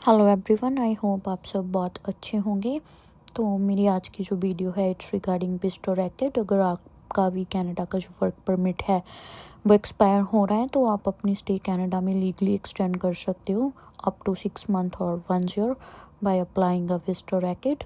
Hello everyone, I hope आप सब बहुत अच्छे होंगे। तो मेरी आज की जो वीडियो है इट्स रिगार्डिंग विजिटर रैकेट। अगर आपका भी कनाडा का जो वर्क परमिट है वो एक्सपायर हो रहा है तो आप अपनी स्टे कनाडा में लीगली एक्सटेंड कर सकते हो अप टू 6 मंथ और 1 year by applying a visitor racket.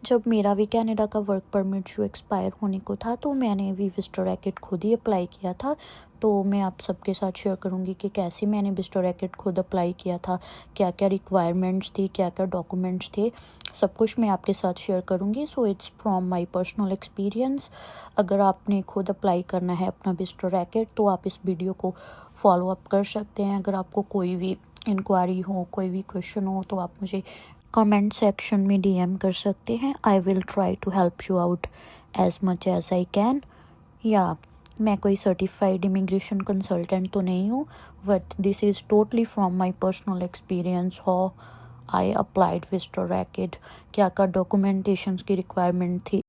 जब मेरा भी कनाडा का वर्क परमिट जो एक्सपायर होने को था तो मैंने भी विजिटर रैकेट खुद ही अप्लाई किया था। तो मैं आप सबके साथ शेयर करूंगी कि कैसे मैंने विजिटर रैकेट खुद अप्लाई किया था, क्या क्या रिक्वायरमेंट्स थी, क्या क्या डॉक्यूमेंट्स थे, सब कुछ मैं आपके साथ शेयर करूंगी। So it's from my personal experience. अगर आपने खुद अप्लाई करना है अपना विजिटर रैकेट तो आप इस वीडियो को फॉलो अप कर सकते हैं। अगर आपको कोई भी इंक्वायरी हो, कोई भी क्वेश्चन हो तो आप मुझे कमेंट सेक्शन में डीएम कर सकते हैं। I will try to help you out as much as I can. या मैं कोई सर्टिफाइड इमिग्रेशन कंसल्टेंट तो नहीं हूँ, but this is totally from my personal experience how I applied visitor record. क्या क्या डॉक्यूमेंटेशंस की रिक्वायरमेंट थी।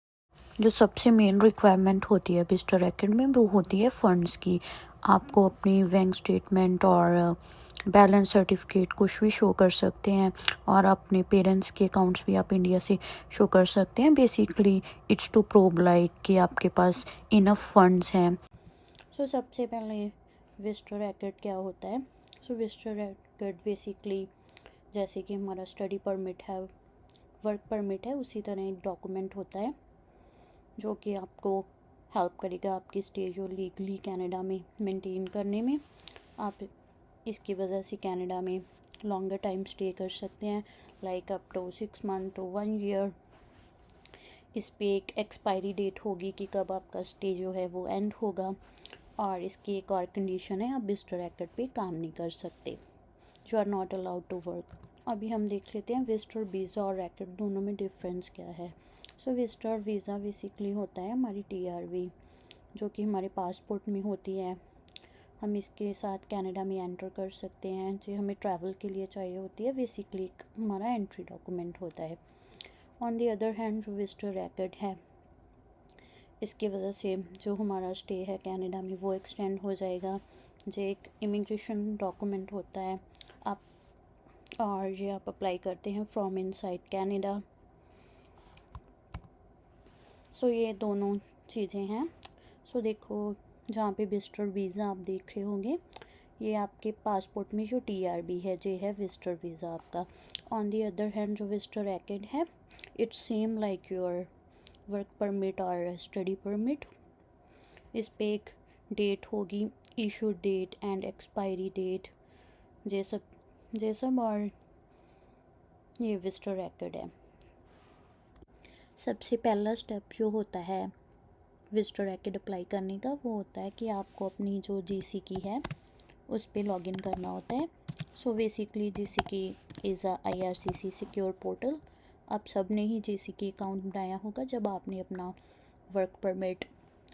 जो सबसे मेन रिक्वायरमेंट होती है विजिटर रैकेट में वो होती है फ़ंड्स की। आपको अपनी बैंक स्टेटमेंट और बैलेंस सर्टिफिकेट कुछ भी शो कर सकते हैं और अपने पेरेंट्स के अकाउंट्स भी आप इंडिया से शो कर सकते हैं। Basically it's to prove like कि आपके पास इनफ फंड्स हैं। सो सबसे पहले विजिटर रैकेट क्या होता है। सो विजिटर रैकेट बेसिकली जैसे कि हमारा स्टडी परमिट है, वर्क परमिट है, उसी तरह एक डॉक्यूमेंट होता है जो कि आपको हेल्प करेगा आपकी स्टे जो लीगली कनाडा में मेंटेन करने में। आप इसकी वजह से कनाडा में लॉन्गर टाइम स्टे कर सकते हैं, like up to 6 month to 1 year. इस पे एक एक्सपायरी डेट होगी कि कब आपका स्टे जो है वो एंड होगा। और इसकी एक और कंडीशन है, आप विजिटर रैकेट पे काम नहीं कर सकते, you are not allowed to work. अभी हम देख लेते हैं विजिटर वीज़ा और रैकेट दोनों में डिफरेंस क्या है। सो विजिटर वीज़ा बेसिकली होता है हमारी टीआरवी जो कि हमारे पासपोर्ट में होती है। हम इसके साथ कनाडा में एंटर कर सकते हैं। जो हमें ट्रैवल के लिए चाहिए होती है, बेसिकली हमारा एंट्री डॉक्यूमेंट होता है। ऑन दी अदर हैंड जो विजिटर रैकेट है इसकी वजह से जो हमारा स्टे है कनाडा में वो एक्सटेंड हो जाएगा। जो एक इमिग्रेशन डॉक्यूमेंट होता है आप, और ये आप अप्लाई करते हैं फ्रॉम इनसाइड कनाडा। सो ये दोनों चीज़ें हैं। सो देखो, जहाँ पे विजिटर वीज़ा आप देख रहे होंगे ये आपके पासपोर्ट में जो टीआरबी है ये है विजिटर वीज़ा आपका। ऑन दी अदर हैंड जो विजिटर रैकेट है it's same like your work permit और स्टडी परमिट। इस पे एक डेट होगी, issue date and expiry date, ये सब और ये विजिटर रैकेट है। सबसे पहला स्टेप जो होता है विजिटर रैकेट अप्लाई करने का वो होता है कि आपको अपनी जो जीसी की है उस पर लॉगिन करना होता है। सो बेसिकली जीसी की is a IRCC secure portal. आप सब ने ही जीसी की अकाउंट बनाया होगा जब आपने अपना वर्क परमिट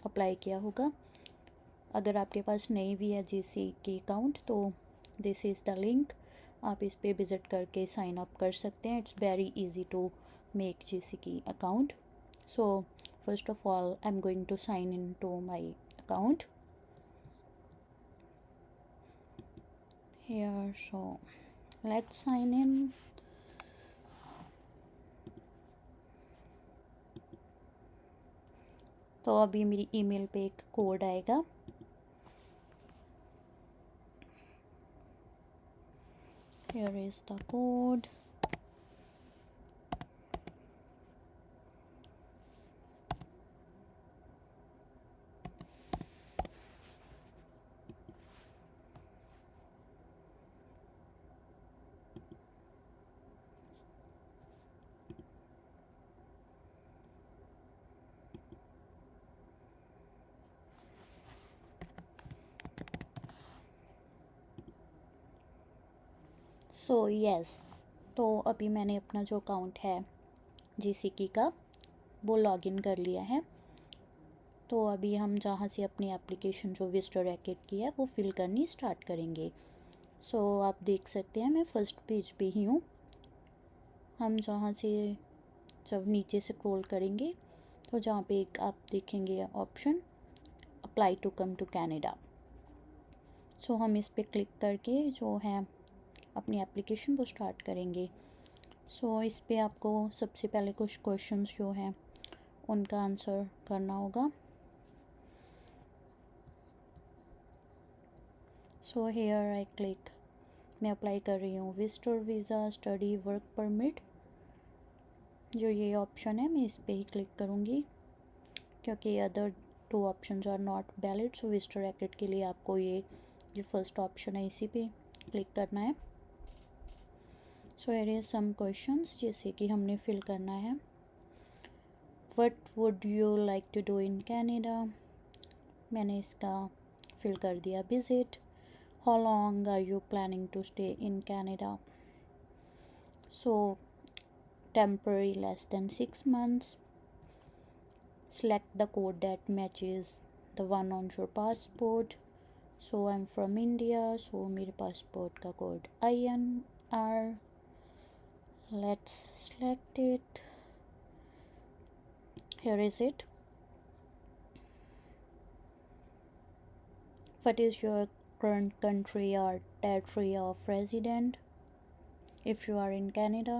अप्लाई किया होगा। अगर आपके पास नहीं भी है जीसी की अकाउंट तो दिस इज़ द लिंक, आप इस पे विज़िट करके साइन अप कर सकते हैं। It's very easy to make GC key account. So first of all I'm going to sign into my account here. So let's sign in. तो अभी मेरी ईमेल पे एक कोड आएगा। Here is the code. So yes, तो अभी मैंने अपना जो अकाउंट है जीसीकी का वो लॉगिन कर लिया है। तो अभी हम जहाँ से अपनी एप्लीकेशन जो विजिटर रैकेट की है वो फिल करनी स्टार्ट करेंगे। सो आप देख सकते हैं मैं फ़र्स्ट पेज पे ही हूँ। हम जहाँ से जब नीचे से स्क्रॉल करेंगे तो जहाँ पे एक आप देखेंगे option apply to come to Canada. So हम इस पे क्लिक करके जो है अपनी एप्लीकेशन वो स्टार्ट करेंगे। सो इस पे आपको सबसे पहले कुछ क्वेश्चंस जो हैं उनका आंसर करना होगा। सो हेयर आई क्लिक, मैं अप्लाई कर रही हूँ visitor visa, study, work permit. जो ये ऑप्शन है मैं इस पर ही क्लिक करूँगी क्योंकि other 2 options are not valid. So visitor record के लिए आपको ये जो फर्स्ट ऑप्शन है इसी पे क्लिक करना है। So here is some questions जैसे कि हमने फिल करना है। What would you like to do in Canada, मैंने इसका फिल कर दिया visit. How long are you planning to stay in Canada, so temporary less than 6 months. Select the code that matches the one on your passport. So I'm from India, so मेरे passport का code INR. Let's select it. Here is it. What is your current country or territory of resident? If you are in Canada,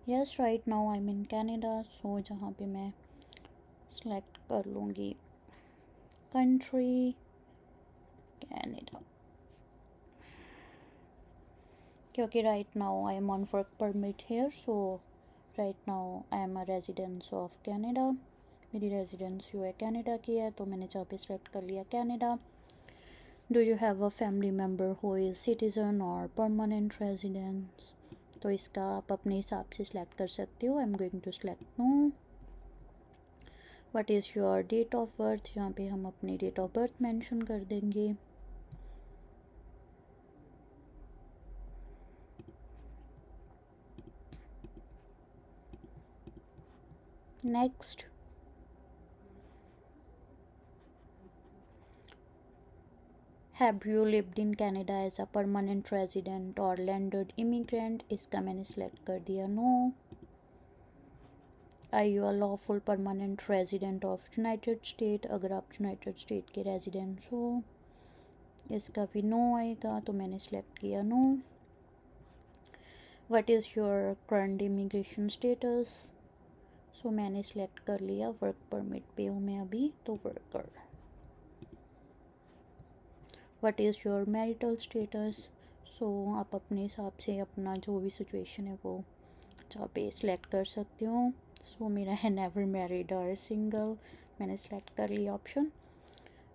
yes, right now I'm in Canada. So जहाँ पे मैं select कर लूँगी country Canada, क्योंकि right now I am on work permit here, so right now I am a resident of Canada. मेरी residence जो है Canada की है, तो मैंने जहाँ पे सेलेक्ट कर लिया Canada. Do you have a family member who is citizen और परमानेंट रेजिडेंस, तो इसका आप अपने हिसाब से सिलेक्ट कर सकते हो। I am going to select no. What is your date of birth, यहाँ पे हम अपनी डेट ऑफ बर्थ मेंशन कर देंगे। Next, have you lived in Canada as a permanent resident और लैंडेड इमिग्रेंट, इसका मैंने सेलेक्ट कर दिया no. Are you a lawful permanent resident of united state, अगर आप यूनाइटेड स्टेट के रेजिडेंट हो, इसका भी नो आएगा, तो मैंने सेलेक्ट किया no. What is your current immigration status, so मैंने सेलेक्ट कर लिया वर्क परमिट पे हूँ मैं अभी, तो worker. What is your marital status, so आप अपने हिसाब से अपना जो भी सिचुएशन है वो जहाँ पे सिलेक्ट कर सकते हो। सो मेरा है नेवर मैरिड और सिंगल, मैंने सेलेक्ट कर लिया option.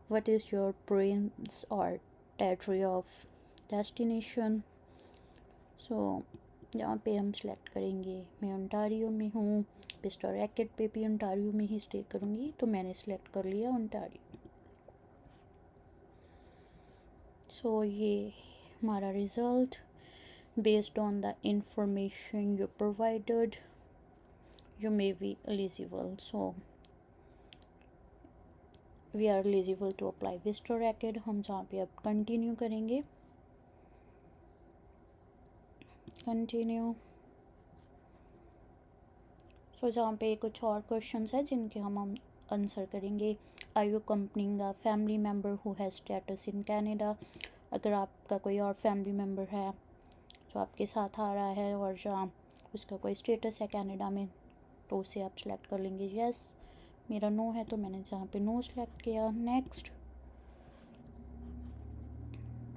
What is your Prince और टेरिटरी ऑफ डेस्टिनेशन, सो यहाँ पे हम सेलेक्ट करेंगे मैं ओंटारियो में हूँ, विजिटर रैकेट पे भी ओंटारियो में ही स्टे करूँगी, तो मैंने सेलेक्ट कर लिया ओंटारियो। सो ये हमारा result, based on the information you provided you may be eligible, so we are eligible to apply visitor record. हम जहाँ पे अब कंटिन्यू करेंगे, कंटिन्यू। सो जहाँ पे कुछ और क्वेश्चंस है जिनके हम आंसर करेंगे। Are you accompanying a family member who has status in Canada, अगर आपका कोई और फैमिली मेम्बर है जो आपके साथ आ रहा है और जहाँ उसका कोई स्टेटस है कनाडा में, तो उसे आप सेलेक्ट कर लेंगे यस। मेरा नो है तो मैंने जहाँ पे नो सेलेक्ट किया। Next,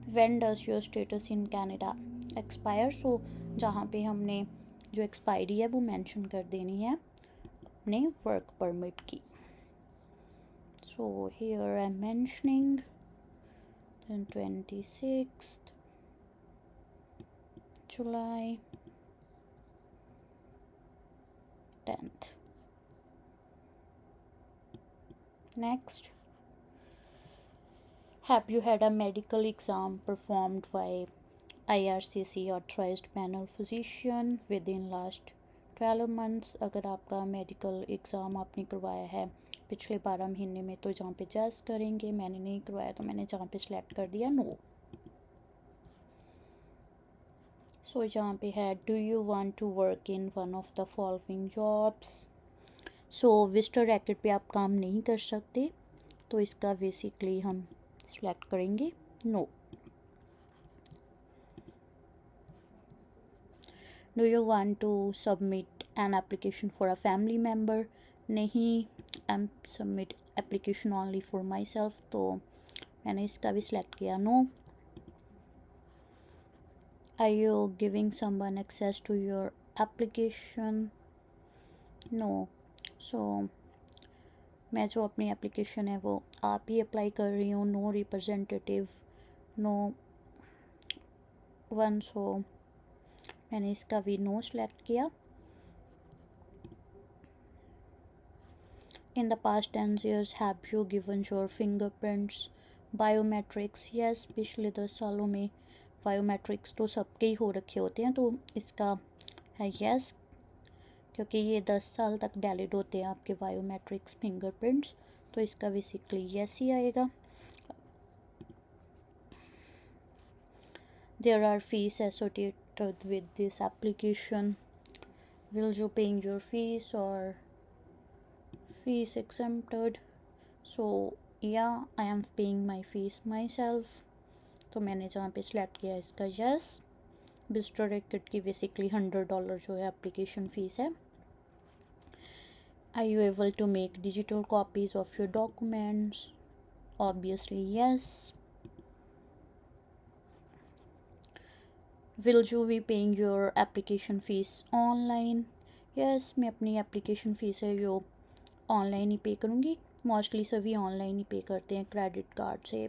when does your status in Canada expire, so जहाँ पे हमने जो एक्सपायरी है वो मेंशन कर देनी है अपने वर्क परमिट की। So here I am mentioning 26th July 10th. Next, have you had a medical exam performed by IRCC authorized panel physician within last 12 months, अगर आपका मेडिकल एग्ज़ाम आपने करवाया है पिछले 12 महीने में, तो जहाँ पे जज करेंगे। मैंने नहीं करवाया तो मैंने जहाँ पे सिलेक्ट कर दिया नो। सो जहाँ पे है do you want to work in one of the following jobs, so visitor record पे आप काम नहीं कर सकते, तो इसका बेसिकली हम सिलेक्ट करेंगे no. Do you want to submit an application for a family member? नहीं, I am submit application only for myself, तो मैंने इसका भी सिलेक्ट किया no. Are you giving someone access to your application? No. So मैं जो अपनी application है वो आप ही अप्लाई कर रही हूँ, नो रिप्रेजेंटेटिव, नो वन। सो मैंने इसका भी नो सेलेक्ट किया। इन the past 10 years have you given your fingerprints biometrics? Yes, पिछले 10 सालों में बायोमेट्रिक्स तो सबके ही हो रखे होते हैं, तो इसका है यस, क्योंकि ये 10 साल तक वैलिड होते हैं आपके बायोमेट्रिक्स फिंगरप्रिंट्स, तो इसका बेसिकली यस ही आएगा। There are fees associated with this application, will you paying your fees और फीस exempted? सो या I am paying my fees myself, तो मैंने जहाँ पे सिलेक्ट किया इसका यस। बिस्ट्रो रैकेट की बेसिकली $100 जो है एप्लीकेशन फ़ीस है। Are you able to make digital copies of your documents? Obviously, yes. Will you be paying your application fees online? Yes, मैं अपनी एप्लीकेशन फ़ीस है जो ऑनलाइन ही पे करूँगी। मोस्टली सभी ऑनलाइन ही पे करते हैं, क्रेडिट कार्ड से,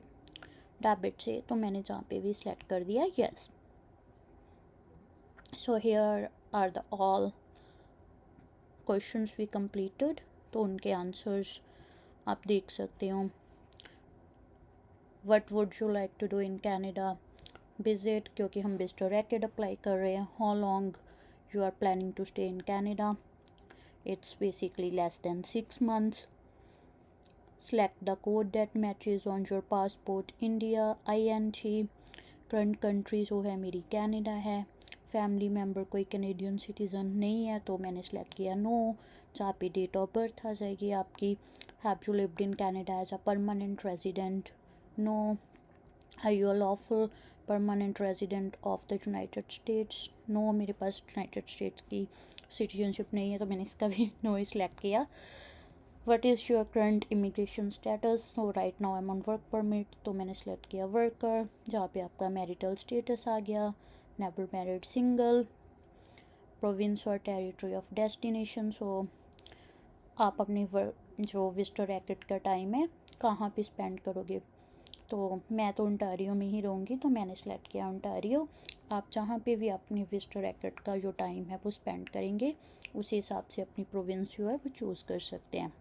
डेबिट से, तो मैंने जहाँ पे भी सिलेक्ट कर दिया yes. So here are the all questions we completed, तो उनके आंसर्स आप देख सकते हो। What would you like to do in Canada? Visit, क्योंकि हम बिस्ट्रो रैकेट अप्लाई कर रहे हैं। How long you are planning to stay in Canada? It's basically less than 6 months. Select the code that matches on your passport. India, INT, current country जो है मेरी Canada है। Family member कोई Canadian citizen नहीं है, तो मैंने select किया नो। जहाँ पे डेट ऑफ बर्थ आ जाएगी आपकी। Have you lived in Canada as a permanent resident? No. Are you a lawful permanent resident of the United States? No, मेरे पास यूनाइटेड स्टेट्स की सिटीजनशिप नहीं है, तो मैंने इसका भी नो ही सिलेक्ट किया। What is your current immigration status? So right now I am on work permit, तो मैंने सेलेक्ट किया वर्कर। जहाँ पे आपका मैरिटल स्टेटस आ गया, नेवर मैरिड, सिंगल, प्रोविंस और टेरिटरी ऑफ डेस्टिनेशन। सो आप अपनी जो विजिटर रैकेट का टाइम है कहाँ पे स्पेंड करोगे, तो मैं तो ओंटारियो में ही रहूँगी, तो मैंने सेलेक्ट किया ओंटारियो। आप जहाँ पे भी अपनी विजिटर रैकेट का जो टाइम है वो स्पेंड करेंगे, उसी हिसाब से अपनी प्रोविंस जो है वो चूज़ कर सकते हैं।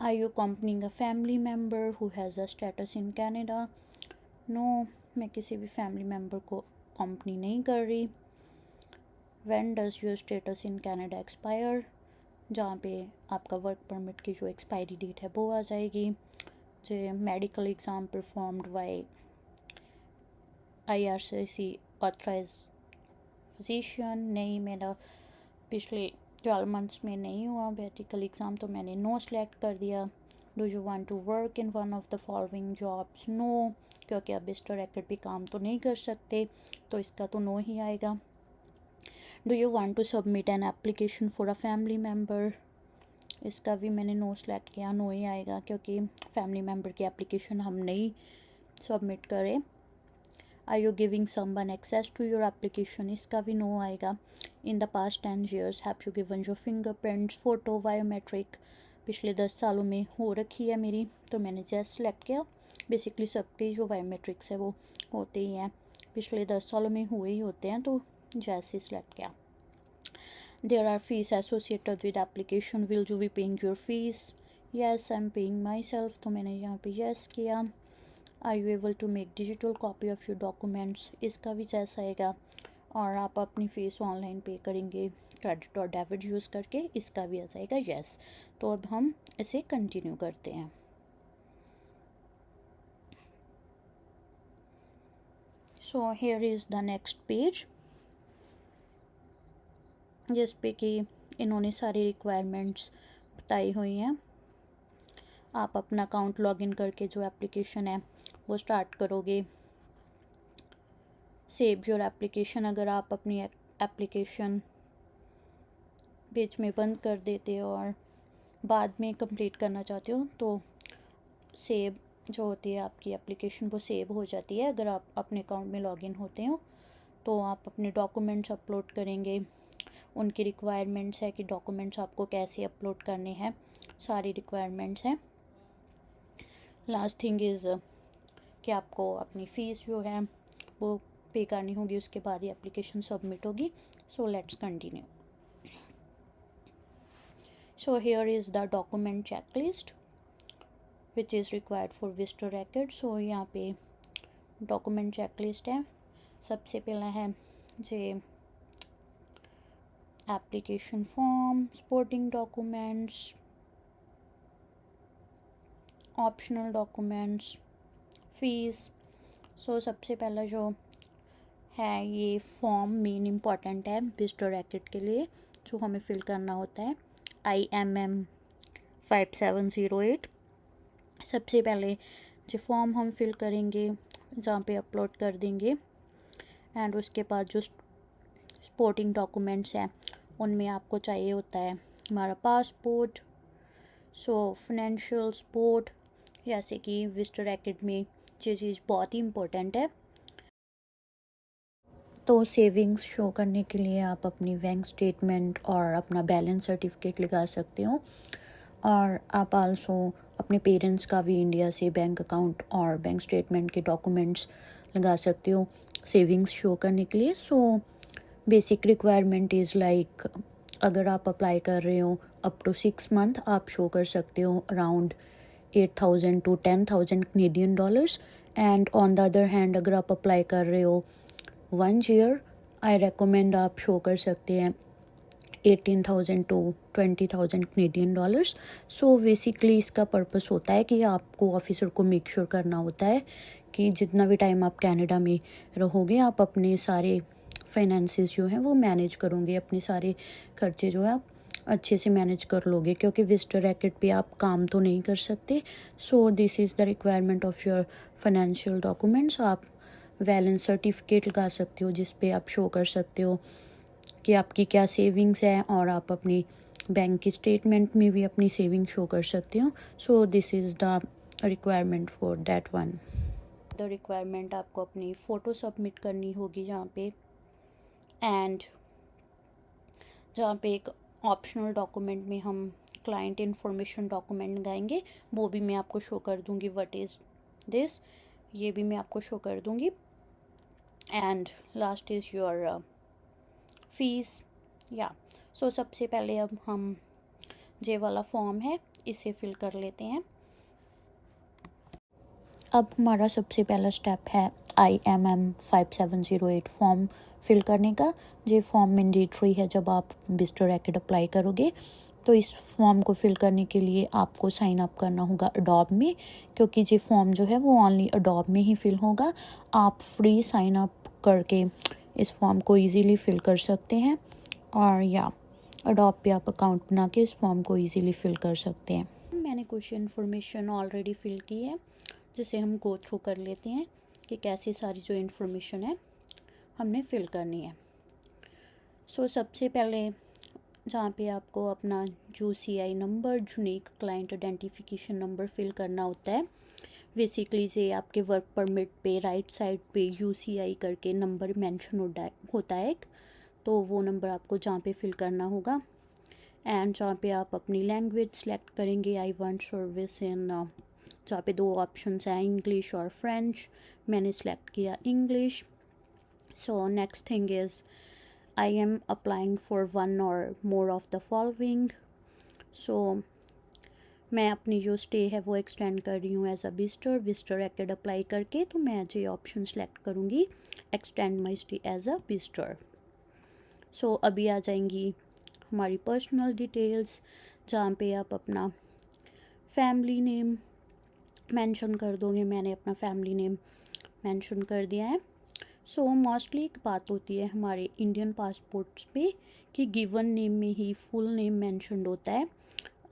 Are you accompanying a family member who has a status in Canada? No, मैं किसी भी फैमिली मेम्बर को कंपनी नहीं कर रही। When does your status in Canada expire? जहाँ पे आपका वर्क परमिट की जो एक्सपायरी डेट है वो आ जाएगी। जो medical exam performed by IRCC authorize physician? नहीं, मेरा पिछले 12 months में नहीं हुआ मेडिकल एग्ज़ाम, तो मैंने नो सेलेक्ट कर दिया। Do you want to work in one of the following jobs? No, क्योंकि आप बिस्ट्रो रैकेट भी काम तो नहीं कर सकते, तो इसका तो नो ही आएगा। Do you want to submit an application for a family member? इसका भी मैंने नो सेलेक्ट किया, नो ही आएगा, क्योंकि फैमिली मेम्बर की एप्लीकेशन हम नहीं सबमिट करें। Are you giving someone access to your application? इसका भी नो आएगा। In the past 10 years have you given your fingerprints, photo, biometric पिछले 10 सालों में हो रखी है मेरी, तो मैंने जस्ट सेलेक्ट किया। बेसिकली सबके जो बायोमेट्रिक्स है वो होते ही हैं, पिछले 10 सालों में हुए ही होते हैं, तो जैसे सिलेक्ट किया। There are fees associated with application, will you be paying your fees? Yes, I am paying myself, तो मैंने यहाँ पे येस किया। Are you able to make digital copy of your documents? इसका भी जैसा आएगा। और आप अपनी फ़ीस ऑनलाइन पे करेंगे क्रेडिट और डेबिट यूज़ करके, इसका भी आ जाएगा येस। तो अब हम इसे कंटिन्यू करते हैं। So here is the next page, जिस पे कि इन्होंने सारी रिक्वायरमेंट्स बताई हुई हैं। आप अपना अकाउंट लॉगिन करके जो एप्लीकेशन है वो स्टार्ट करोगे। सेव योर एप्लीकेशन, अगर आप अपनी एप्लीकेशन बीच में बंद कर देते हो और बाद में कंप्लीट करना चाहते हो तो सेव जो होती है आपकी एप्लीकेशन वो सेव हो जाती है। अगर आप अपने अकाउंट में लॉगिन होते हो तो आप अपने डॉक्यूमेंट्स अपलोड करेंगे। उनकी रिक्वायरमेंट्स है कि डॉक्यूमेंट्स आपको कैसे अपलोड करने हैं, सारी रिक्वायरमेंट्स हैं। लास्ट थिंग इज़ कि आपको अपनी फ़ीस जो है वो पे करनी होगी, उसके बाद ही एप्लीकेशन सबमिट होगी। So let's continue. So here is the document checklist which is required for visitor record. So यहाँ पे document checklist है। सबसे पहला है जे application form, supporting documents, optional documents, fees. So सबसे पहला जो है ये फॉर्म मेन इम्पॉर्टेंट है visitor record के लिए, जो हमें फिल करना होता है IMM 5708। सबसे पहले जो फॉर्म हम फिल करेंगे जहाँ पे अपलोड कर देंगे, एंड उसके बाद जो सपोर्टिंग डॉक्यूमेंट्स हैं उनमें आपको चाहिए होता है हमारा पासपोर्ट, सो फाइनेंशियल सपोर्ट, जैसे कि विजिटर रेकॉर्ड में ये चीज़ बहुत ही इम्पोर्टेंट है। तो सेविंग्स शो करने के लिए आप अपनी बैंक स्टेटमेंट और अपना बैलेंस सर्टिफिकेट लगा सकते हो, और आप आल्सो अपने पेरेंट्स का भी इंडिया से बैंक अकाउंट और बैंक स्टेटमेंट के डॉक्यूमेंट्स लगा सकते हो सेविंग्स शो करने के लिए। So basic requirement is like, अगर आप अप्लाई कर रहे हो अप टू 6 मंथ आप शो कर सकते हो around 8,000 to 10,000 Canadian dollars। And on the other hand अगर आप अप्लाई कर रहे हो 1 ईयर, आई रेकमेंड आप शो कर सकते हैं 18,000 to 20,000 Canadian dollars। So basically इसका पर्पस होता है कि आपको ऑफिसर को मेक श्योर करना होता है कि जितना भी टाइम आप कनाडा में रहोगे आप अपने सारे फाइनेंसेस जो हैं वो मैनेज करोगे, अपने सारे खर्चे जो है आप अच्छे से मैनेज कर लोगे, क्योंकि विजिटर रैकेट पे आप काम तो नहीं कर सकते। So this is the requirement of your financial documents. आप बैलेंस सर्टिफिकेट लगा सकते हो जिस पे आप शो कर सकते हो कि आपकी क्या सेविंग्स है, और आप अपनी बैंक की स्टेटमेंट में भी अपनी सेविंग शो कर सकते हो। So this is the requirement for that one. The requirement आपको अपनी फ़ोटो सबमिट करनी होगी जहाँ पे, एंड जहाँ पे एक ऑप्शनल डॉक्यूमेंट में हम क्लाइंट इन्फॉर्मेशन डॉक्यूमेंट लगाएंगे, वो भी मैं आपको शो कर दूँगी व्हाट इज़ दिस, ये भी मैं आपको शो कर दूँगी। And last is your fees. या सो सबसे पहले अब हम जे वाला फॉर्म है इसे फिल कर लेते हैं। अब हमारा सबसे पहला स्टेप है IMM 5708 फॉर्म फिल करने का। ये फॉर्म मैंडेटरी है जब आप विजिटर रैकेट अप्लाई करोगे। तो इस फॉर्म को फिल करने के लिए आपको साइन अप करना होगा अडोब में, क्योंकि ये फॉर्म जो है वो ओनली अडोब में ही फिल होगा। आप फ्री साइन अप करके इस फॉर्म को इजीली फिल कर सकते हैं, और या अडोब पे आप अकाउंट बना के इस फॉर्म को इजीली फिल कर सकते हैं। मैंने कुछ इन्फॉर्मेशन ऑलरेडी फिल की है जिसे हम गो थ्रू कर लेते हैं कि कैसे सारी जो इन्फॉर्मेशन है हमने फिल करनी है। सो सबसे पहले जहाँ पे आपको अपना UCI number, unique client identification number fill करना होता है। बेसिकली ये आपके वर्क परमिट पे राइट साइड पे UCI करके नंबर मेंशन होता है एक, तो वो नंबर आपको जहाँ पे फिल करना होगा। एंड जहाँ पे आप अपनी लैंग्वेज सेलेक्ट करेंगे, आई वांट सर्विस इन, जहाँ पे 2 ऑप्शंस हैं इंग्लिश और फ्रेंच, मैंने सेलेक्ट किया English. So next thing is I am applying for 1 और मोर ऑफ द फॉलोइंग। सो मैं अपनी जो स्टे है वो एक्सटेंड कर रही हूँ as a visitor record apply करके, तो मैं जो ऑप्शन सेलेक्ट करूँगी extend my stay as a visitor. So अभी आ जाएंगी हमारी पर्सनल डिटेल्स, जहाँ पे आप अपना फैमिली नेम मेंशन कर दोगे। मैंने अपना फैमिली नेम मेंशन कर दिया है। सो मोस्टली एक बात होती है हमारे इंडियन पासपोर्ट्स पे कि गिवन नेम में ही फुल नेम मेंशन्ड होता है।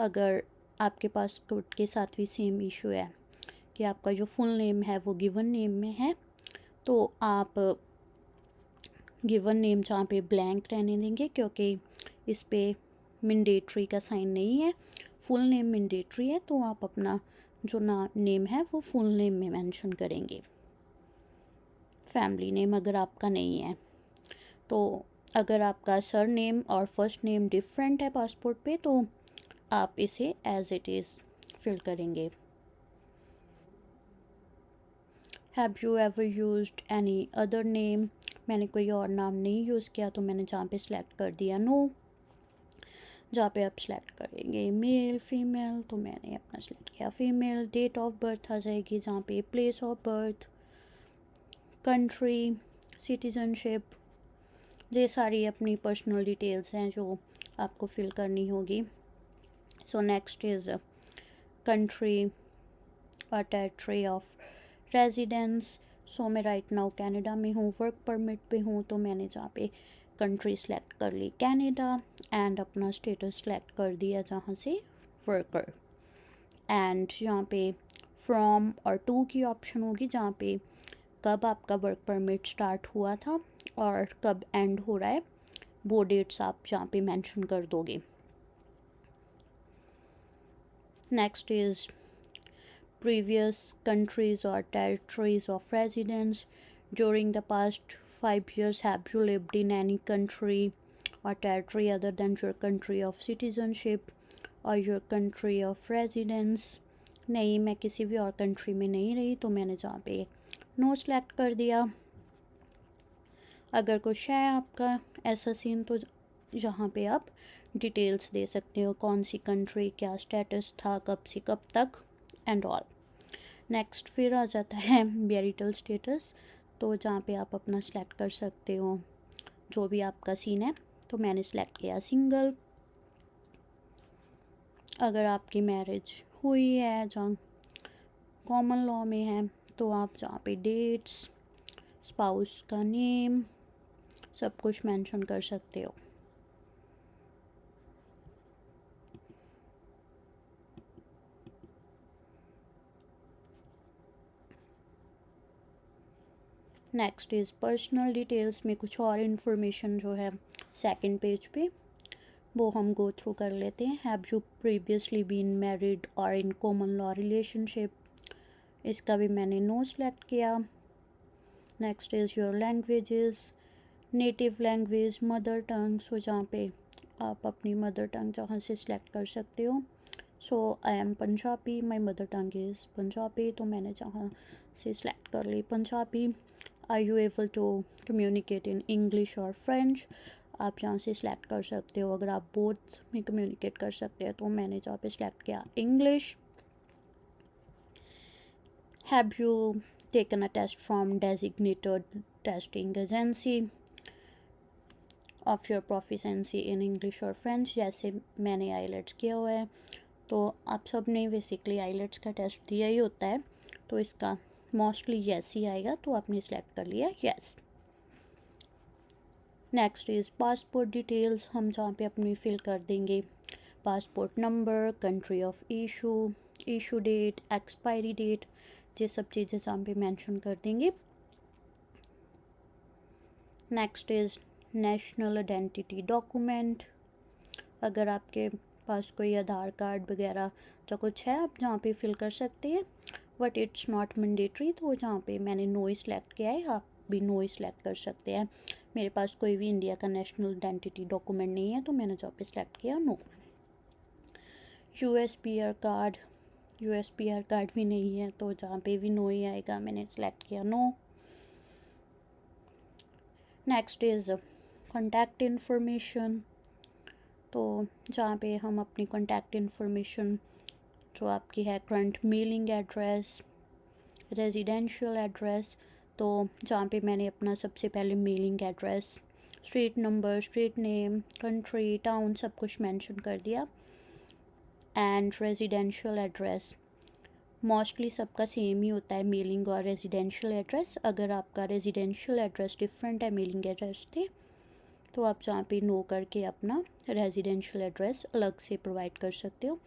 अगर आपके पासपोर्ट के साथ भी सेम इशू है कि आपका जो फुल नेम है वो गिवन नेम में है, तो आप गिवन नेम जहाँ पे ब्लैंक रहने देंगे, क्योंकि इस पे मैंडेटरी का साइन नहीं है, फुल नेम मैंडेटरी है, तो आप अपना जो नेम है वो फुल नेम में मेंशन करेंगे। फैमिली नेम अगर आपका नहीं है तो, अगर आपका सर नेम और फर्स्ट नेम डिफरेंट है पासपोर्ट पे, तो आप इसे एज इट इज़ फिल करेंगे। Have you ever used any other name, मैंने कोई और नाम नहीं यूज़ किया, तो मैंने जहाँ पे सिलेक्ट कर दिया नो। जहाँ पे आप सिलेक्ट करेंगे मेल फीमेल, तो मैंने अपना सिलेक्ट किया फीमेल। डेट ऑफ बर्थ आ जाएगी जहाँ पे place of birth, country, citizenship, ये सारी अपनी पर्सनल डिटेल्स हैं जो आपको फिल करनी होगी। सो नेक्स्ट इज़ कंट्री और टेरिटरी ऑफ रेजिडेंस। सो मैं राइट नाउ कनाडा में हूँ, वर्क परमिट पे हूँ, तो मैंने जहाँ पे कंट्री सेलेक्ट कर ली कनाडा, एंड अपना स्टेटस सेलेक्ट कर दिया जहाँ से वर्कर। एंड यहाँ पे फ्रॉम और टू की ऑप्शन होगी, जहाँ पे कब आपका वर्क परमिट स्टार्ट हुआ था और कब एंड हो रहा है, वो डेट्स आप यहाँ पे मेंशन कर दोगे। Next is previous countries or territories of residence. During the past 5 years, have you lived in any country or territory other than your country of citizenship or your country of residence? नहीं, मैं किसी भी और country में नहीं रही, तो मैंने जहाँ पे नो सेलेक्ट कर दिया। अगर कुछ है आपका ऐसा सीन, तो यहाँ पे आप डिटेल्स दे सकते हो, कौन सी कंट्री, क्या स्टेटस था, कब से कब तक, एंड ऑल। नेक्स्ट फिर आ जाता है मैरिटल स्टेटस, तो जहाँ पे आप अपना सेलेक्ट कर सकते हो जो भी आपका सीन है। तो मैंने सेलेक्ट किया सिंगल। अगर आपकी मैरिज हुई है, जहाँ कॉमन लॉ में है, तो आप जहाँ पे डेट्स, स्पाउस का नेम, सब कुछ मेंशन कर सकते हो। नेक्स्ट इज़ पर्सनल डिटेल्स में कुछ और इन्फॉर्मेशन जो है सेकंड पेज पे, वो हम गो थ्रू कर लेते हैं। Have you previously been married or in common law relationship, इसका भी मैंने नो सेलेक्ट किया। Next is your languages, native language, mother tongue, so जहाँ पे आप अपनी मदर टंग जहाँ से सिलेक्ट कर सकते हो। So I am Punjabi, my mother tongue is Punjabi, तो मैंने जहाँ से सिलेक्ट कर ली Punjabi. Are you able to communicate in English और फ्रेंच, आप यहाँ से सिलेक्ट कर सकते हो अगर आप बोथ में कम्युनिकेट कर सकते हैं, तो मैंने जहाँ पे सिलेक्ट किया English. Have you taken a test from designated testing agency of your proficiency in English और फ्रेंच, जैसे मैंने आईलेट्स किया हुआ है, तो आप सब ने बेसिकली आईलेट्स का टेस्ट दिया ही होता है, तो इसका मोस्टली येस ही आएगा, तो आपने सेलेक्ट कर लिया yes. Next is passport details, हम जहाँ पे अपनी फिल कर देंगे passport number, country of issue, issue date, expiry date, ये सब चीज़ें जहाँ पे मेंशन कर देंगे। Next is national identity document, अगर आपके पास कोई आधार कार्ड वगैरह जो कुछ है, आप जहाँ पे फिल कर सकते हैं, बट इट्स नॉट मैंडेटरी, तो जहाँ पे मैंने नो ही सेलेक्ट किया है, आप भी नो ही सेलेक्ट कर सकते हैं। मेरे पास कोई भी इंडिया का नेशनल आइडेंटिटी डॉक्यूमेंट नहीं है, तो मैंने जहाँ पे सेलेक्ट किया नो। यूएसपीआर कार्ड, यूएसपीआर कार्ड भी नहीं है, तो जहाँ पे भी नो ही आएगा, मैंने सेलेक्ट किया no. Next is contact information, तो जहाँ पे हम अपनी कॉन्टैक्ट इन्फॉर्मेशन जो आपकी है, current mailing address, residential address, तो जहाँ पे मैंने अपना सबसे पहले mailing address, street number, street name, country, town, सब कुछ मेंशन कर दिया। एंड रेजिडेंशियल एड्रेस मोस्टली सबका सेम ही होता है, मेलिंग और रेजिडेंशियल एड्रेस। अगर आपका रेजिडेंशियल एड्रेस डिफरेंट है मेलिंग एड्रेस से, तो आप जहाँ पे नो करके अपना रेजिडेंशियल एड्रेस अलग से प्रोवाइड कर सकते हो,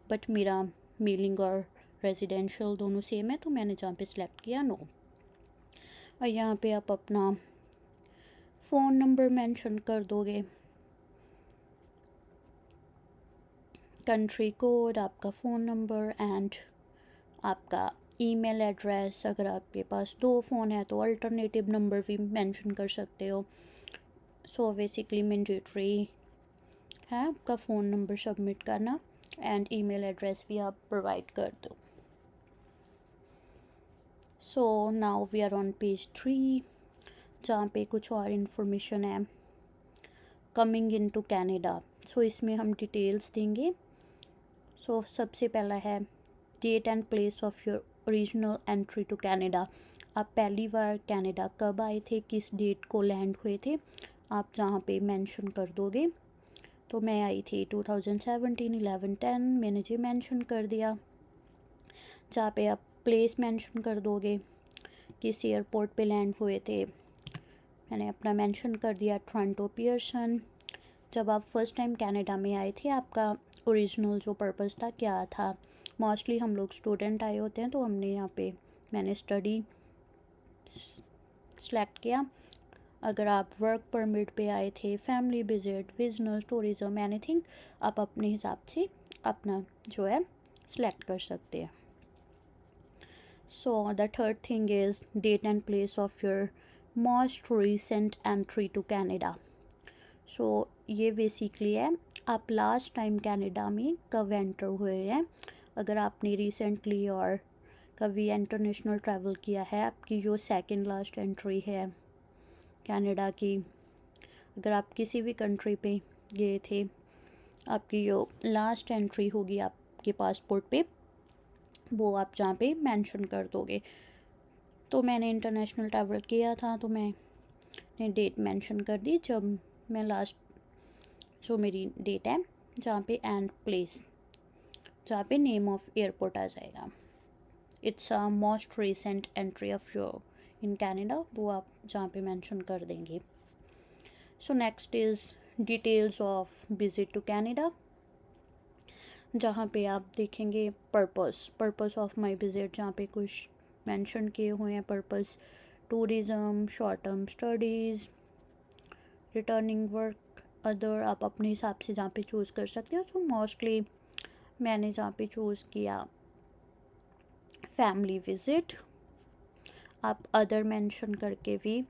बट मेरा मेलिंग और रेजिडेंशियल दोनों सेम है, तो मैंने जहाँ पे सिलेक्ट किया नो। और यहाँ पे आप अपना फ़ोन नंबर मेंशन कर दोगे, कंट्री कोड, आपका फ़ोन नंबर एंड आपका ईमेल एड्रेस। अगर आपके पास 2 फ़ोन है तो अल्टरनेटिव नंबर भी मेंशन कर सकते हो। सो बेसिकली मैंडेटरी है आपका फ़ोन नंबर सबमिट करना एंड ईमेल एड्रेस भी आप प्रोवाइड कर दो। So now we are on page 3 जहाँ पे कुछ और इन्फॉर्मेशन है coming in to Canada. So इसमें हम डिटेल्स देंगे। सो सबसे पहला है date and place of your original entry to Canada. आप पहली बार कनाडा कब आए थे, किस डेट को लैंड हुए थे, आप जहाँ पे मेंशन कर दोगे। तो मैं आई थी 2017 11/10, मैंने जी मेंशन कर दिया। जहाँ पे आप प्लेस मेंशन कर दोगे, किस एयरपोर्ट पे लैंड हुए थे, मैंने अपना मेंशन कर दिया टोरंटो पियर्सन। जब आप फर्स्ट टाइम कनाडा में आए थे आपका ओरिजिनल जो पर्पस था क्या था। मोस्टली हम लोग स्टूडेंट आए होते हैं तो हमने यहाँ पे मैंने स्टडी सेलेक्ट किया। अगर आप वर्क परमिट पे आए थे, family visit, business, tourism, anything, आप अपने हिसाब से अपना जो है सिलेक्ट कर सकते हैं। So the third thing is date and place of your most recent entry to Canada. So ये बेसिकली है आप लास्ट टाइम कनाडा में कब एंटर हुए हैं। अगर आपने रिसेंटली और कभी इंटरनेशनल ट्रैवल किया है, आपकी जो सेकंड लास्ट एंट्री है कनाडा की, अगर आप किसी भी कंट्री पे गए थे, आपकी जो लास्ट एंट्री होगी आपके पासपोर्ट पे, वो आप जहाँ पे मेंशन कर दोगे। तो मैंने इंटरनेशनल ट्रैवल किया था तो मैंने डेट मेंशन कर दी जब मैं लास्ट जो मेरी डेट है, जहाँ पे एंड प्लेस जहाँ पे नेम ऑफ एयरपोर्ट आ जाएगा। It's a most recent entry of your in Canada, वो आप जहाँ पे मेंशन कर देंगे। So next is details of visit to Canada, जहाँ पे आप देखेंगे पर्पस ऑफ माय विजिट, जहाँ पे कुछ मेंशन किए हुए हैं purpose, tourism, short term studies, returning work, other, आप अपने हिसाब से जहाँ पे चूज़ कर सकते हो। सो मोस्टली मैंने जहाँ पे चूज़ किया फैमिली विज़िट, आप अदर मेंशन करके भी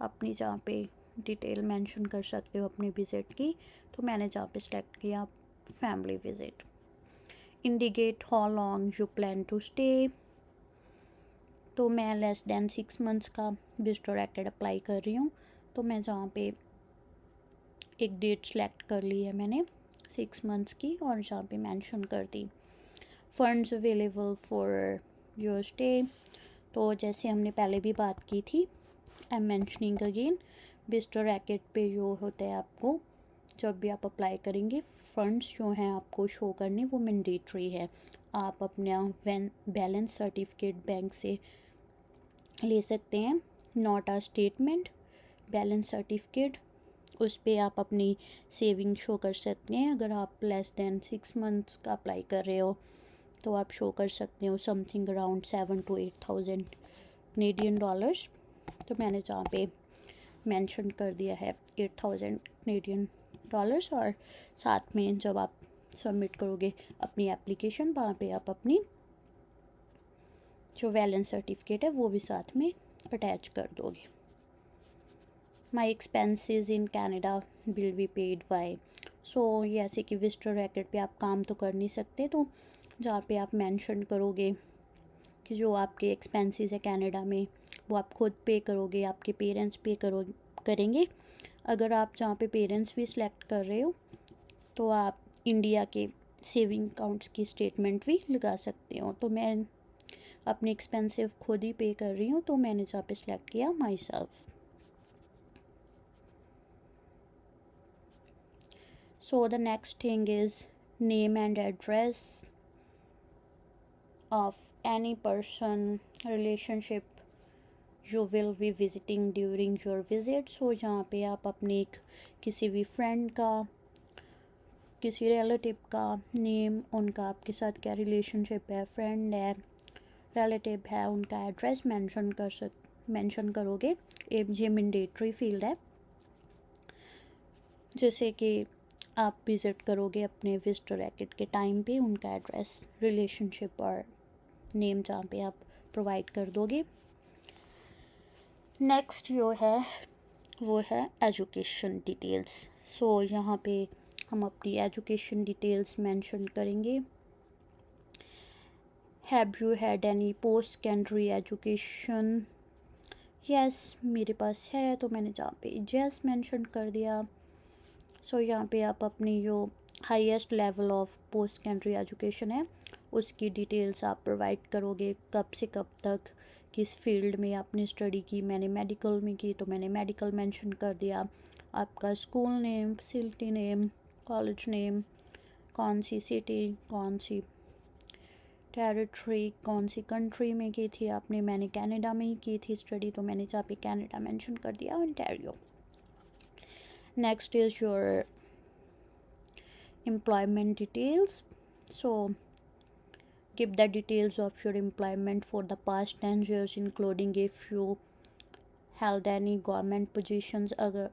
अपनी जहाँ पे डिटेल मेंशन कर सकते हो अपनी विज़िट की। तो मैंने जहाँ पे सेलेक्ट किया family visit. Indicate how long you plan to stay, तो मैं लेस देन 6 मंथ्स का विजिटर एक्ट अप्लाई कर रही हूँ। तो मैं जहाँ पे एक डेट सेलेक्ट कर ली है मैंने 6 मंथ्स की और जहाँ पे मेंशन कर दी funds available for your stay. तो जैसे हमने पहले भी बात की थी, I am mentioning again, visitor record पे जो होता है आपको जब भी आप अप्लाई करेंगे फंड्स जो हैं आपको शो करने वो मैंडेटरी है। आप अपना बैलेंस सर्टिफिकेट बैंक से ले सकते हैं, not a statement, balance certificate, उस पर आप अपनी सेविंग शो कर सकते हैं। अगर आप लेस देन 6 मंथ्स का अप्लाई कर रहे हो तो आप शो कर सकते हो something around 7,000 to 8,000 Canadian dollars. तो मैंने जहाँ पे मेंशन कर दिया है 8,000 कनेडियन डॉलर्स, और साथ में जब आप सबमिट करोगे अपनी एप्लीकेशन, वहाँ पे आप अपनी जो बैलेंस सर्टिफिकेट है वो भी साथ में अटैच कर दोगे। My expenses in Canada will be paid by, so ये ऐसे कि विजिटर रैकेट पे आप काम तो कर नहीं सकते, तो जहाँ पे आप मेंशन करोगे कि जो आपके एक्सपेंसेस है कनाडा में वो आप खुद पे करोगे, आपके पेरेंट्स पे करेंगे। अगर आप जहाँ पे पेरेंट्स भी सिलेक्ट कर रहे हो तो आप इंडिया के सेविंग अकाउंट्स की स्टेटमेंट भी लगा सकते हो। तो मैं अपने एक्सपेंसिव खुद ही पे कर रही हूँ, तो मैंने जहाँ पे सिलेक्ट किया my self. So the next thing is name and address of any person relationship you will be visiting during your visit। सो जहाँ पे आप अपने एक किसी भी फ्रेंड का, किसी रिलेटिव का नेम, उनका आपके साथ क्या रिलेशनशिप है, फ्रेंड है, रिलेटिव है, उनका एड्रेस मेंशन करोगे। ये मैंडेटरी फील्ड है। जैसे कि आप विज़िट करोगे अपने विजिटर रैकेट के टाइम पे, उनका एड्रेस, रिलेशनशिप और नेम जहाँ पे आप प्रोवाइड कर दोगे। नेक्स्ट जो है वो है एजुकेशन डिटेल्स। सो यहाँ पे हम अपनी एजुकेशन डिटेल्स मेंशन करेंगे। Have you had any post secondary education? Yes, मेरे पास है, तो मैंने जहाँ पे यस मेंशन कर दिया। सो यहाँ पे आप अपनी जो highest level of post secondary education है उसकी डिटेल्स आप प्रोवाइड करोगे, कब से कब तक, किस फील्ड में आपने स्टडी की। मैंने मेडिकल में की तो मैंने मेडिकल मेंशन कर दिया। आपका school name, facility name, college name, कौन सी सिटी, कौन सी टेरिटरी, कौन सी कंट्री में की थी आपने। मैंने कनाडा में ही की थी स्टडी, तो मैंने जहाँ पे कनाडा मेंशन कर दिया, Ontario. Next is your employment details. So give the details of your employment for the past 10 years including if you held any government positions। अगर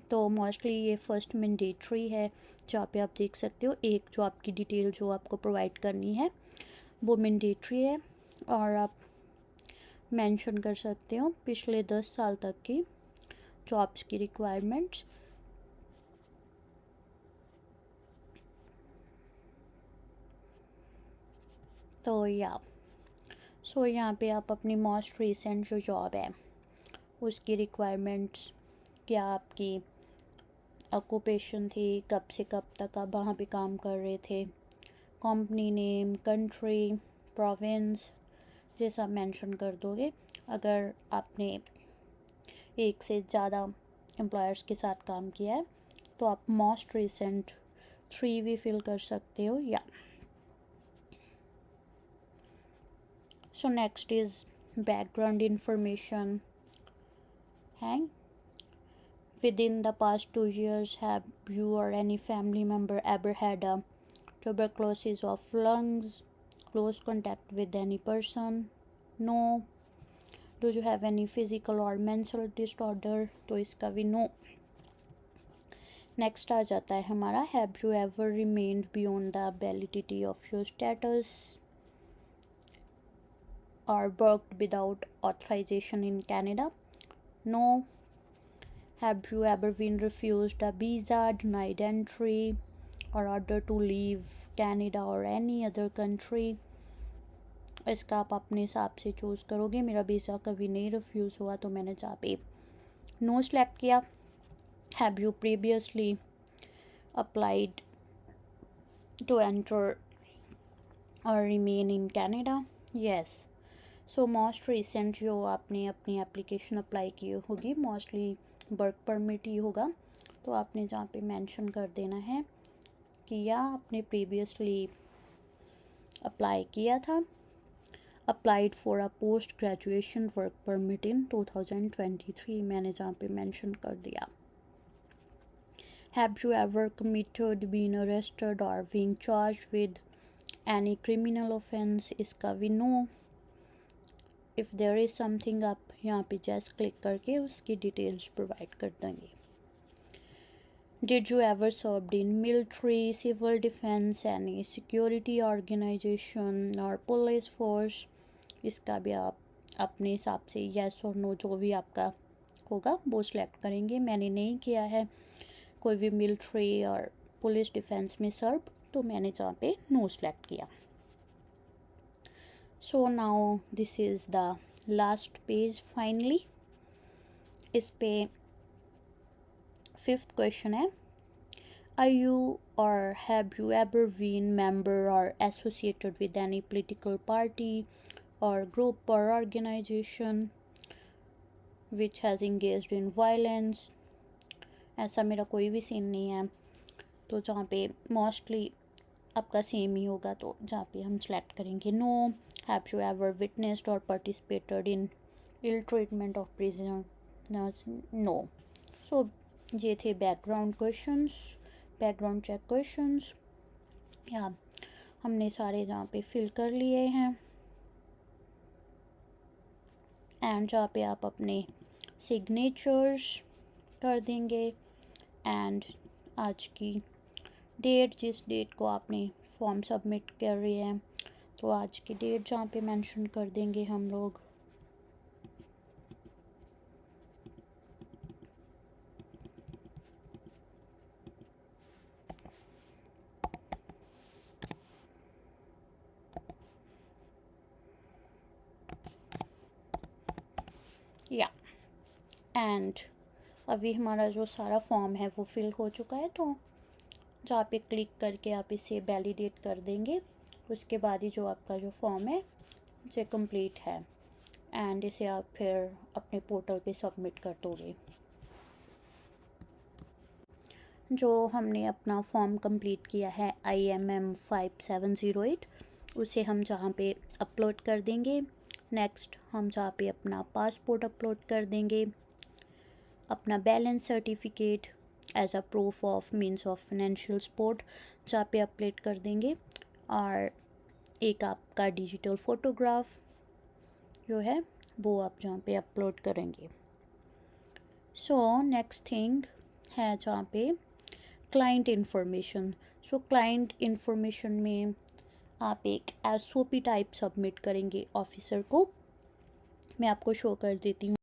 तो मोस्टली ये फर्स्ट मैंडेटरी है, जहाँ पे आप देख सकते हो एक जो आपकी डिटेल जो आपको प्रोवाइड करनी है वो मैंडेटरी है, और आप मेंशन कर सकते हो पिछले 10 साल तक की जॉब्स की रिक्वायरमेंट्स। तो यहाँ पे आप अपनी मोस्ट रिसेंट जो जॉब है उसकी रिक्वायरमेंट्स, क्या आपकी ऑक्यूपेशन थी, कब से कब तक आप वहाँ पे काम कर रहे थे, कंपनी नेम, कंट्री, प्रोविंस, जैसा मेंशन कर दोगे। अगर आपने एक से ज़्यादा एम्प्लॉयर्स के साथ काम किया है तो आप मोस्ट रिसेंट 3 भी फिल कर सकते हो। या सो next is background information. Hang. Within the past 2 years, have you or any family member ever had a tuberculosis of lungs, close contact with any person? No. Do you have any physical or mental disorder? तो इसका भी no। Next आ जाता है हमारा have you ever remained beyond the validity of your status or worked without authorization in Canada? No. Have you ever been refused a visa, denied entry, or ordered to leave Canada or any other country? इसका आप अपने हिसाब से choose करोगे। मेरा visa कभी नहीं refuse हुआ, तो मैंने जहाँ पे नो सेलेक्ट किया। Have you previously applied to enter or remain in Canada? Yes. So most recent जो आपने अपनी एप्लीकेशन अप्लाई की होगी मोस्टली वर्क परमिट ही होगा, तो आपने जहाँ पे मेंशन कर देना है कि या आपने प्रीवियसली अप्लाई किया था, applied for a post graduation work permit in 2023, मैंने जहाँ पे मेंशन कर दिया। Have you ever committed, been arrested or being charged with any criminal offence? इसका भी no. If there is something आप यहाँ पे जस्ट क्लिक करके उसकी डिटेल्स प्रोवाइड कर देंगे। Did you ever served in military, civil defence, any security organisation और पुलिस फोर्स? इसका भी आप अपने हिसाब से येस और नो जो भी आपका होगा वो सिलेक्ट करेंगे। मैंने नहीं किया है कोई भी मिलिट्री और पुलिस डिफेंस में सर्व, तो मैंने जहाँ पे नो सेलेक्ट किया। So now this is the last page finally। इस पे 5th क्वेश्चन है, are you or have you ever been member or associated with any political party or group or organization which has engaged in violence? ऐसा मेरा कोई भी scene नहीं है, तो जहाँ पे मोस्टली आपका सेम ही होगा, तो जहाँ पे हम सेलेक्ट करेंगे no. Have you ever witnessed or participated in ill treatment of prisoners? No. So ये थे background questions, background check questions. या हमने सारे जहाँ पे फिल कर लिए हैं, एंड जहाँ पे आप अपने सिग्नेचर्स कर देंगे, एंड आज की डेट, जिस डेट को आपने फॉर्म सबमिट कर रहे हैं, तो आज की डेट जहाँ पे मेंशन कर देंगे हम लोग। या एंड अभी हमारा जो सारा फॉर्म है वो फिल हो चुका है, तो जहाँ पे क्लिक करके आप इसे वैलिडेट कर देंगे, उसके बाद ही जो आपका जो फॉर्म है ये कंप्लीट है एंड इसे आप फिर अपने पोर्टल पे सबमिट कर दोगे। जो हमने अपना फॉर्म कंप्लीट किया है IMM 5708, उसे हम जहाँ पे अपलोड कर देंगे। नेक्स्ट हम जहाँ पे अपना पासपोर्ट अपलोड कर देंगे, अपना balance certificate as a proof of means of financial support जहाँ पे अपलोड कर देंगे, और एक आपका डिजिटल फ़ोटोग्राफ जो है वो आप जहाँ पे अपलोड करेंगे। सो नेक्स्ट थिंग है जहाँ पे क्लाइंट इन्फॉर्मेशन। सो क्लाइंट इन्फॉर्मेशन में आप एक SOP टाइप सबमिट करेंगे ऑफिसर को। मैं आपको शो कर देती हूँ।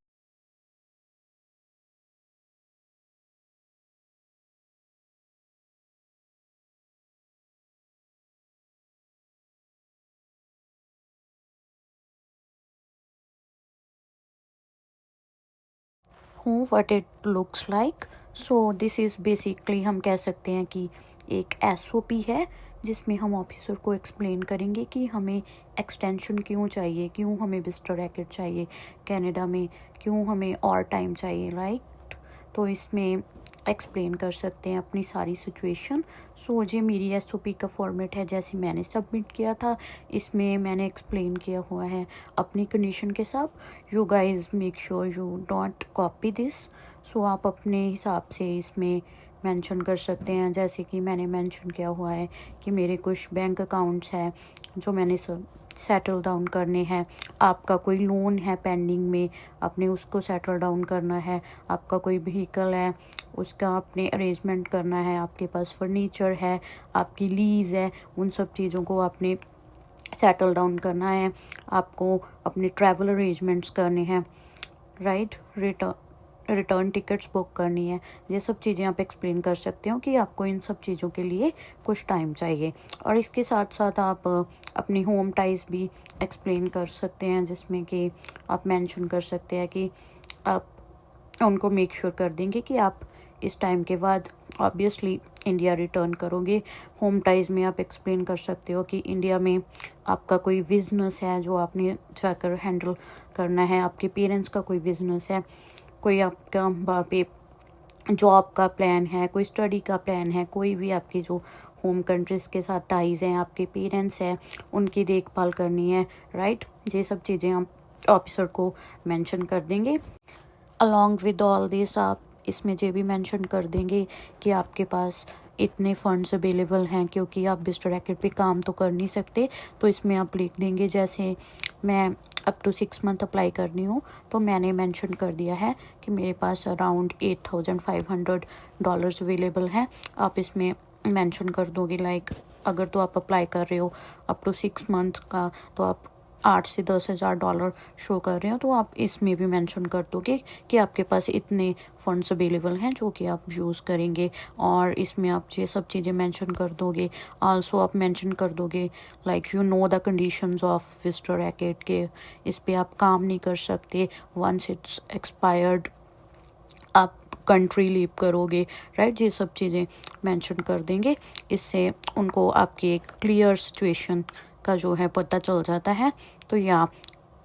What it looks like. So this is basically हम कह सकते हैं कि एक SOP है जिसमें हम ऑफिसर को एक्सप्लेन करेंगे कि हमें एक्सटेंशन क्यों चाहिए, क्यों हमें विजिटर रैकेट चाहिए कनाडा में, क्यों हमें और टाइम चाहिए, राइट। तो इसमें एक्सप्लेन कर सकते हैं अपनी सारी सिचुएशन। सो ये मेरी SOP का फॉर्मेट है जैसे मैंने सबमिट किया था, इसमें मैंने एक्सप्लेन किया हुआ है अपनी कंडीशन के साथ। You guys make sure you don't copy this. So आप अपने हिसाब से इसमें मेंशन कर सकते हैं, जैसे कि मैंने मेंशन किया हुआ है कि मेरे कुछ बैंक अकाउंट्स हैं जो मैंने सेटल डाउन करने हैं, आपका कोई लोन है पेंडिंग में, आपने उसको सेटल डाउन करना है, आपका कोई व्हीकल है उसका आपने अरेंजमेंट करना है, आपके पास फर्नीचर है, आपकी लीज़ है, उन सब चीज़ों को आपने सेटल डाउन करना है, आपको अपने ट्रैवल अरेंजमेंट्स करने हैं, राइट, रिटर्न टिकट्स बुक करनी है। ये सब चीज़ें आप एक्सप्लेन कर सकते हो कि आपको इन सब चीज़ों के लिए कुछ टाइम चाहिए। और इसके साथ साथ आप अपनी होम टाइज भी एक्सप्लेन कर सकते हैं, जिसमें कि आप मेंशन कर सकते हैं कि आप उनको मेक श्योर कर देंगे कि आप इस टाइम के बाद ऑब्वियसली इंडिया रिटर्न करोगे। होम टाइज में आप एक्सप्लेन कर सकते हो कि इंडिया में आपका कोई बिजनेस है जो आपने जाकर हैंडल करना है, आपके पेरेंट्स का कोई बिजनेस है, कोई आपका वहाँ पे जॉब का प्लान है, कोई स्टडी का प्लान है, कोई भी आपकी जो होम कंट्रीज़ के साथ टाइज़ हैं, आपके पेरेंट्स हैं, उनकी देखभाल करनी है, राइट। ये सब चीज़ें हम ऑफिसर को मेंशन कर देंगे। अलॉन्ग विद ऑल दिस आप इसमें ये भी मेंशन कर देंगे कि आपके पास इतने फंड्स अवेलेबल हैं, क्योंकि आप विजिटर रैकेट पे काम तो कर नहीं सकते, तो इसमें आप लिख देंगे जैसे मैं अप टू 6 मंथ अप्लाई करनी हूँ, तो मैंने मेंशन कर दिया है कि मेरे पास अराउंड $8,500 अवेलेबल हैं। आप इसमें मेंशन कर दोगे लाइक अगर तो आप अप्लाई कर रहे हो अप टू 6 मंथ का, तो आप $8,000 से $10,000 शो कर रहे हो, तो आप इसमें भी मेंशन कर दोगे कि आपके पास इतने फंड्स अवेलेबल हैं जो कि आप यूज़ करेंगे। और इसमें आप ये सब चीज़ें मेंशन कर दोगे। आल्सो आप मेंशन कर दोगे like you know the conditions of visitor record के इस पे आप काम नहीं कर सकते, वंस इट्स एक्सपायर्ड आप कंट्री लीव करोगे, राइट। ये सब चीज़ें मेंशन कर देंगे। इससे उनको आपकी एक क्लियर सिचुएशन का जो है पता चल जाता है। तो या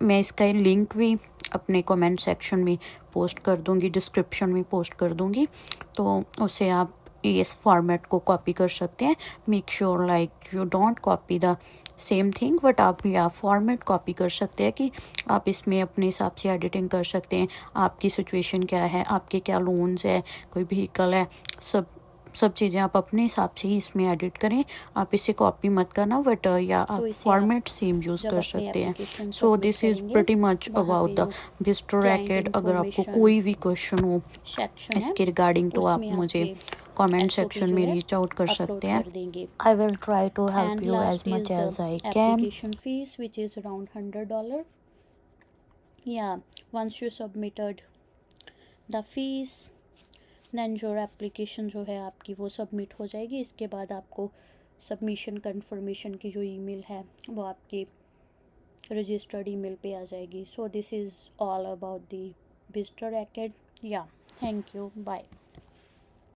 मैं इसका लिंक भी अपने कमेंट सेक्शन में पोस्ट कर दूंगी, डिस्क्रिप्शन में पोस्ट कर दूंगी, तो उसे आप इस फॉर्मेट को कॉपी कर सकते हैं। Make sure like you don't copy the same thing, but आप या फॉर्मेट कॉपी कर सकते हैं कि आप इसमें अपने हिसाब से एडिटिंग कर सकते हैं, आपकी सिचुएशन क्या है, आपके क्या लोन्स है, कोई व्हीकल है, सब चीज़ें आप अपने हिसाब से ही इसमें एडिट करें। आप इसे कॉपी मत करना, बट या आप फॉर्मेट सेम यूज़ कर सकते हैं। So this is pretty much about the visitor racket. अगर आपको कोई भी क्वेश्चन हो इसके रिगार्डिंग तो आप मुझे कमेंट SOP सेक्शन जो में है रीच आउट कर अपलोड सकते हैं. कर देंगे. I will try to help And you as last much is as I can. application fees, which is around $100. Yeah, once you submitted the fees, then your application जो है आपकी वो submit हो जाएगी. इसके बाद आपको सबमिशन कंफर्मेशन की जो ईमेल है वो आपके रजिस्टर्ड ईमेल पे आ जाएगी. So this is all about the Bicester racket. या, थैंक यू, बाय.